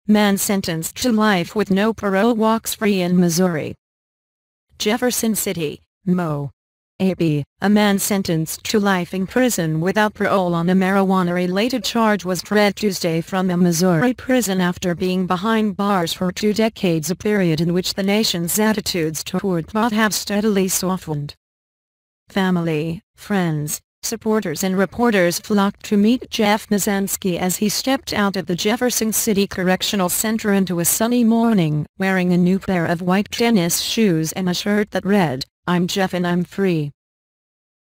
Man sentenced to life with no parole walks free in Missouri. Jefferson City, Mo. AB, a man sentenced to life in prison without parole on a marijuana-related charge was freed Tuesday from a Missouri prison after being behind bars for 2 decades, a period in which the nation's attitudes toward pot have steadily softened. Family, friends, supporters and reporters flocked to meet Jeff Mizanski as he stepped out of the Jefferson City Correctional Center into a sunny morning, wearing a new pair of white tennis shoes and a shirt that read, "I'm Jeff and I'm free."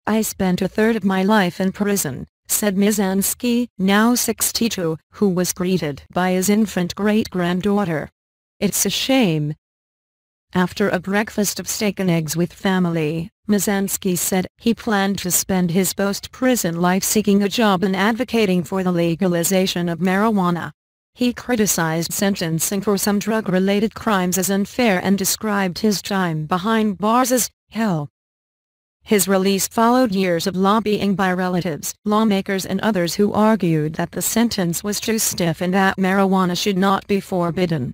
"I spent a third of my life in prison," said Mizanski, now 62, who was greeted by his infant great-granddaughter. "It's a shame." After a breakfast of steak and eggs with family, Mizanski said he planned to spend his post-prison life seeking a job and advocating for the legalization of marijuana. He criticized sentencing for some drug-related crimes as unfair and described his time behind bars as hell. His release followed years of lobbying by relatives, lawmakers and others who argued that the sentence was too stiff and that marijuana should not be forbidden.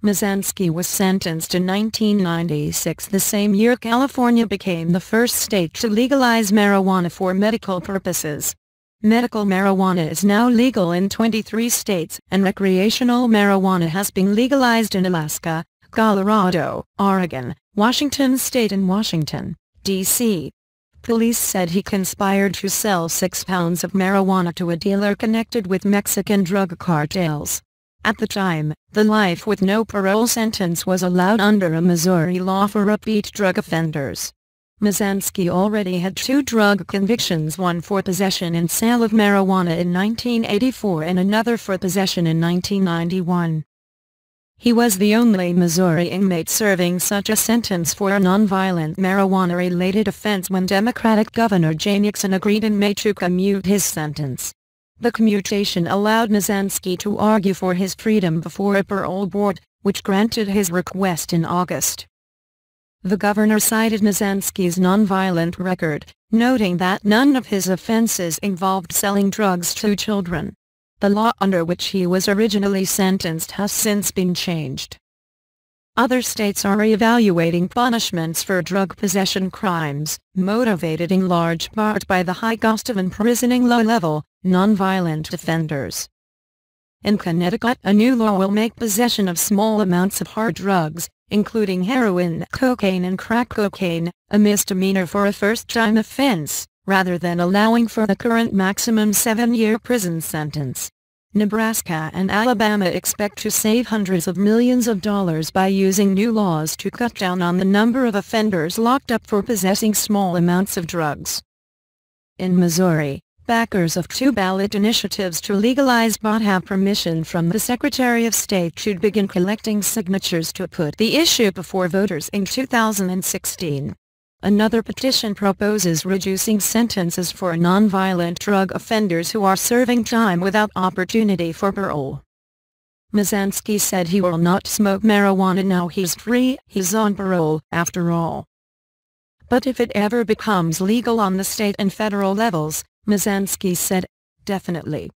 Mizanski was sentenced in 1996, the same year California became the first state to legalize marijuana for medical purposes. Medical marijuana is now legal in 23 states, and recreational marijuana has been legalized in Alaska, Colorado, Oregon, Washington State and Washington, D.C. Police said he conspired to sell 6 pounds of marijuana to a dealer connected with Mexican drug cartels. At the time, the life with no parole sentence was allowed under a Missouri law for repeat drug offenders. Mizanski already had 2 drug convictions, one for possession and sale of marijuana in 1984 and another for possession in 1991. He was the only Missouri inmate serving such a sentence for a nonviolent marijuana-related offense when Democratic Governor Jay Nixon agreed in May to commute his sentence. The commutation allowed Mizanski to argue for his freedom before a parole board, which granted his request in August. The governor cited Mizanski's nonviolent record, noting that none of his offenses involved selling drugs to children. The law under which he was originally sentenced has since been changed. Other states are evaluating punishments for drug possession crimes, motivated in large part by the high cost of imprisoning low-level, nonviolent offenders. In Connecticut, a new law will make possession of small amounts of hard drugs, including heroin, cocaine and crack cocaine, a misdemeanor for a first-time offense, rather than allowing for the current maximum 7-year prison sentence. Nebraska and Alabama expect to save hundreds of millions of dollars by using new laws to cut down on the number of offenders locked up for possessing small amounts of drugs. In Missouri, backers of 2 ballot initiatives to legalize pot have permission from the Secretary of State to begin collecting signatures to put the issue before voters in 2016. Another petition proposes reducing sentences for nonviolent drug offenders who are serving time without opportunity for parole. Mizanski said he will not smoke marijuana now he's free. He's on parole, after all. But if it ever becomes legal on the state and federal levels, Mizanski said, definitely.